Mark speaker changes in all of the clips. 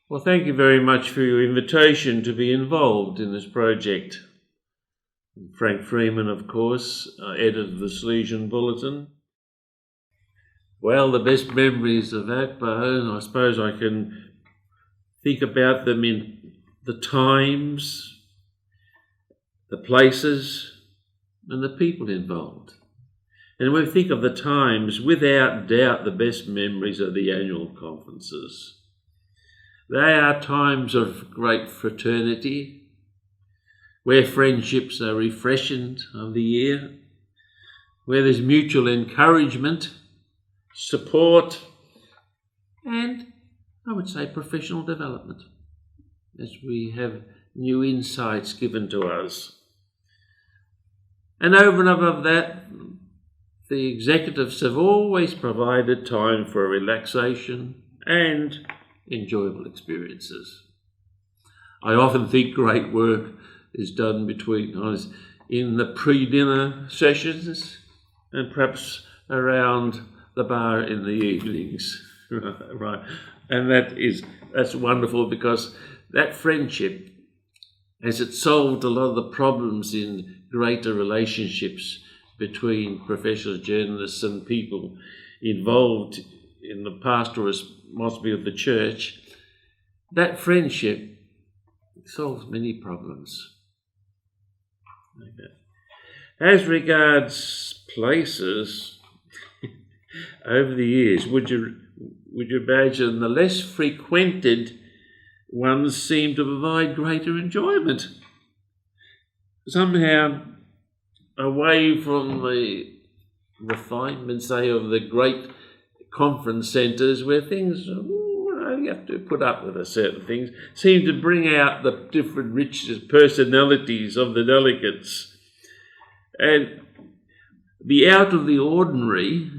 Speaker 1: Well, thank you very much for your invitation to be involved in this project. Frank Freeman, of course, editor of the Australasian Bulletin. Well, the best memories of ACPA, I suppose I can think about them in the times, the places, and the people involved. And when we think of the times, without doubt the best memories are the annual conferences. They are times of great fraternity, where friendships are refreshened of the year, where there's mutual encouragement, support, and I would say professional development, as we have new insights given to us. And over and above that, the executives have always provided time for relaxation and enjoyable experiences. I often think great work is done in the pre-dinner sessions and perhaps around the bar in the evenings. Right. And that's wonderful, because that friendship, as it solved a lot of the problems in greater relationships between professional journalists and people involved in the pastoral responsibility of the church, that friendship solves many problems. Okay. As regards places, over the years, would you imagine the less frequented ones seem to provide greater enjoyment? Somehow, away from the refinement, say, of the great conference centres where things, you have to put up with certain things, seem to bring out the different rich personalities of the delegates. And the out of the ordinary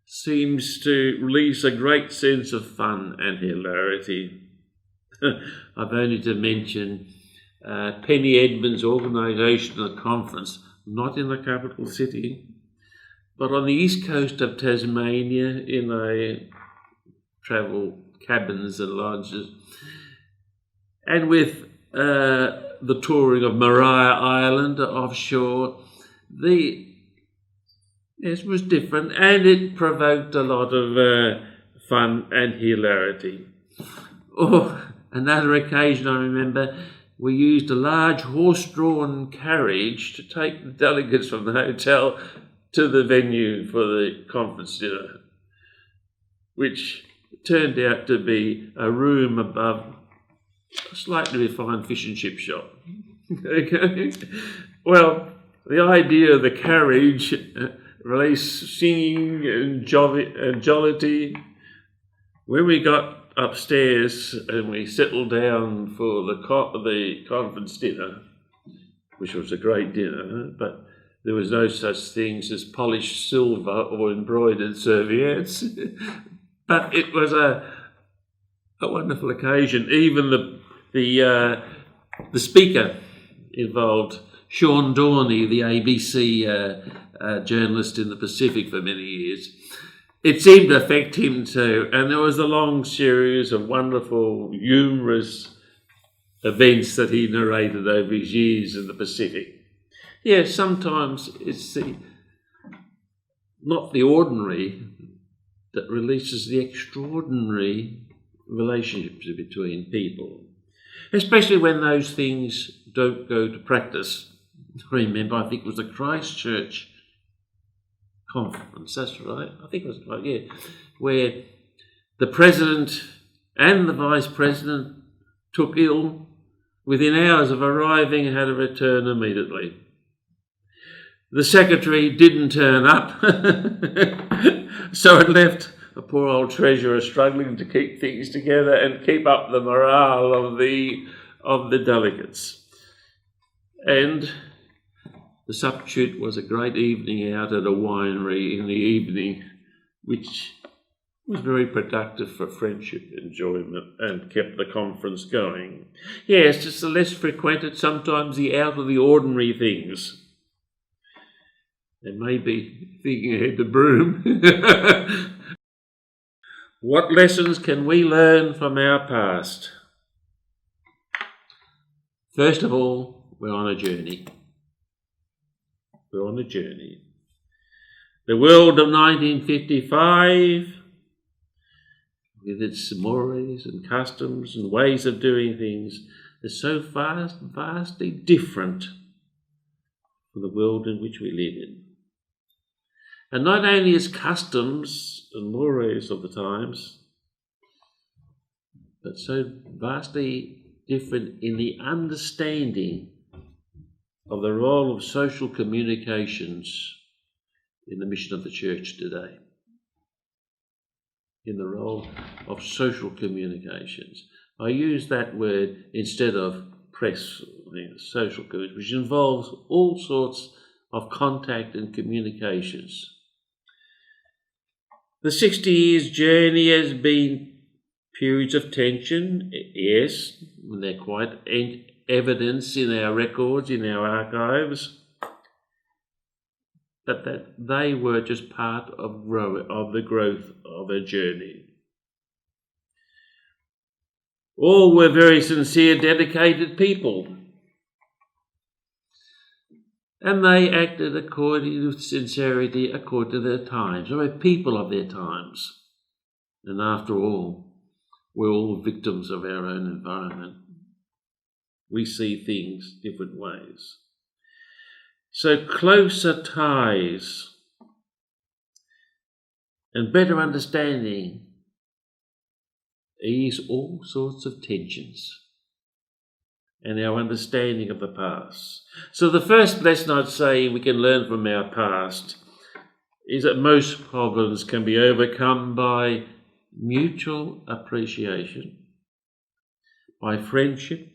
Speaker 1: seems to release a great sense of fun and hilarity. I've only to mention Penny Edmonds' organisational conference, not in the capital city, but on the east coast of Tasmania in a travel cabins and lodges, and with the touring of Maria Island offshore. It was different, and it provoked a lot of fun and hilarity. Another occasion I remember, we used a large horse-drawn carriage to take the delegates from the hotel to the venue for the conference dinner, which turned out to be a room above a slightly refined fish and chip shop. Okay. Well, the idea of the carriage released singing and jollity. When we got upstairs and we settled down for the conference dinner, which was a great dinner, but there was no such things as polished silver or embroidered serviettes. But it was a wonderful occasion. Even the speaker involved, Sean Dorney, the ABC journalist in the Pacific for many years. It seemed to affect him too, and there was a long series of wonderful, humorous events that he narrated over his years in the Pacific. Yes, sometimes it's not the ordinary that releases the extraordinary relationships between people, especially when those things don't go to practice. I remember, I think it was the Christchurch conference, that's right, I think it was right, yeah, where the president and the vice president took ill within hours of arriving and had to return immediately. The secretary didn't turn up, so it left a poor old treasurer struggling to keep things together and keep up the morale of the delegates. And the substitute was a great evening out at a winery in the evening, which was very productive for friendship enjoyment and kept the conference going. Yes, just the less frequented, sometimes the out of the ordinary things. They may be thinking ahead to broom. What lessons can we learn from our past? First of all, we're on a journey. We're on a journey. The world of 1955, with its mores and customs and ways of doing things, is so vastly different from the world in which we live in. And not only its customs and mores of the times, but so vastly different in the understanding of the role of social communications in the mission of the church today. In the role of social communications. I use that word instead of press, social communication, which involves all sorts of contact and communications. The 60 years journey has been periods of tension, yes, and they're quite evidence in our records, in our archives, but that they were just part of the growth of a journey. All were very sincere, dedicated people, and they acted according to sincerity, according to their times. They were people of their times. And after all, we're all victims of our own environment. We see things different ways. So closer ties and better understanding ease all sorts of tensions and our understanding of the past. So the first lesson I'd say we can learn from our past is that most problems can be overcome by mutual appreciation, by friendship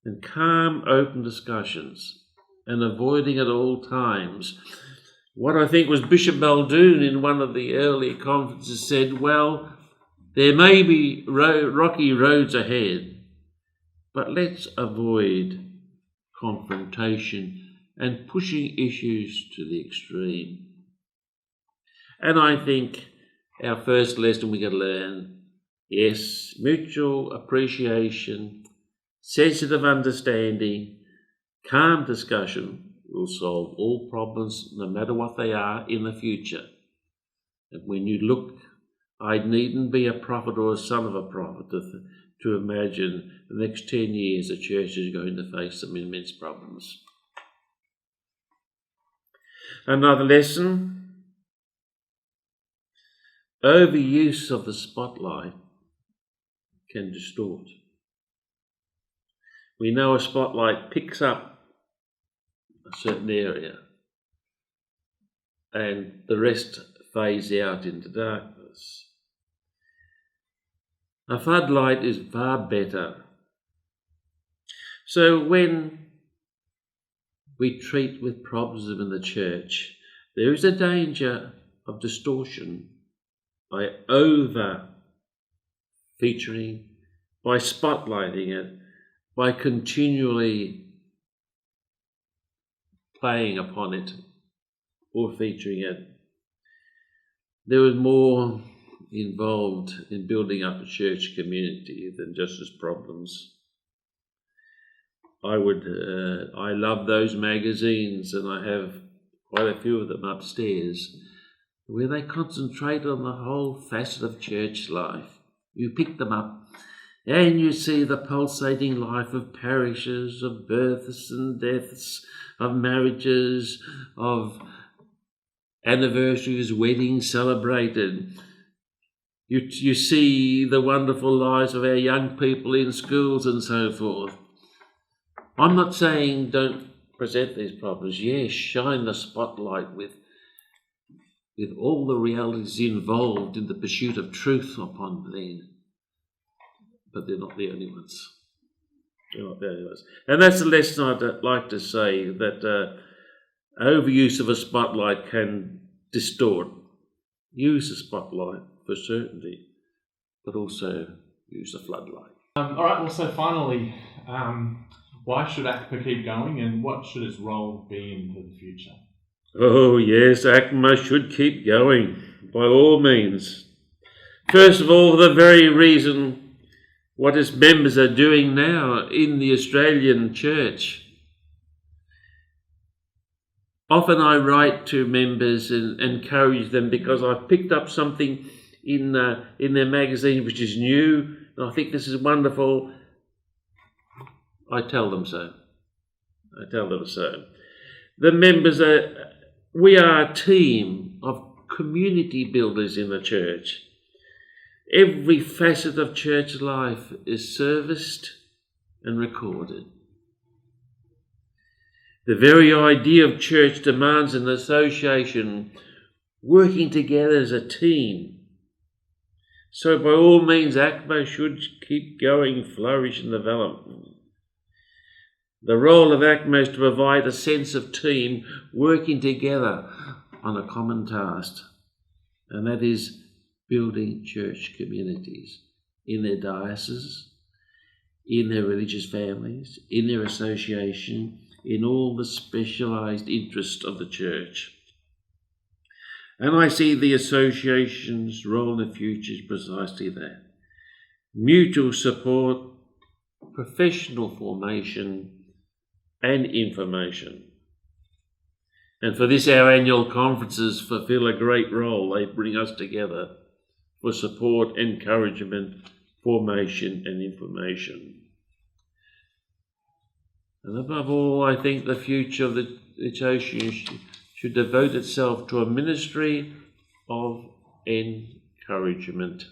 Speaker 1: and calm, open discussions, and avoiding at all times what I think was Bishop Muldoon in one of the early conferences said, well, there may be rocky roads ahead, but let's avoid confrontation and pushing issues to the extreme. And I think our first lesson we can learn, yes, mutual appreciation, sensitive understanding, calm discussion will solve all problems, no matter what they are, in the future. And when you look, I needn't be a prophet or a son of a prophet to imagine the next 10 years the church is going to face some immense problems. Another lesson, overuse of the spotlight can distort. We know a spotlight picks up a certain area and the rest fades out into darkness. A floodlight is far better. So when we treat with problems in the church, there is a danger of distortion by over-featuring, by spotlighting it, by continually playing upon it or featuring it. There was more involved in building up a church community than just its problems. I love those magazines, and I have quite a few of them upstairs, where they concentrate on the whole facet of church life. You pick them up and you see the pulsating life of parishes, of births and deaths, of marriages, of anniversaries, weddings celebrated. You see the wonderful lives of our young people in schools and so forth. I'm not saying don't present these problems. Yes, shine the spotlight with all the realities involved in the pursuit of truth upon them. But they're not the only ones. They're not the only ones. And that's the lesson I'd like to say, that overuse of a spotlight can distort. Use the spotlight for certainty, but also use the floodlight.
Speaker 2: All right, well, so finally, why should ACPA keep going, and what should its role be into the future?
Speaker 1: Oh yes, ACPA should keep going, by all means. First of all, for the very reason what its members are doing now in the Australian Church. Often I write to members and encourage them because I've picked up something in their magazine which is new, and I think this is wonderful. I tell them so. The members we are a team of community builders in the church. Every facet of church life is serviced and recorded. The very idea of church demands an association working together as a team. So by all means, ACPA should keep going, flourish and develop. The role of ACPA is to provide a sense of team working together on a common task, and that is building church communities in their dioceses, in their religious families, in their association, in all the specialised interests of the church. And I see the association's role in the future is precisely that. Mutual support, professional formation and information. And for this, our annual conferences fulfil a great role. They bring us together for support, encouragement, formation and information. And above all, I think the future of the association should devote itself to a ministry of encouragement.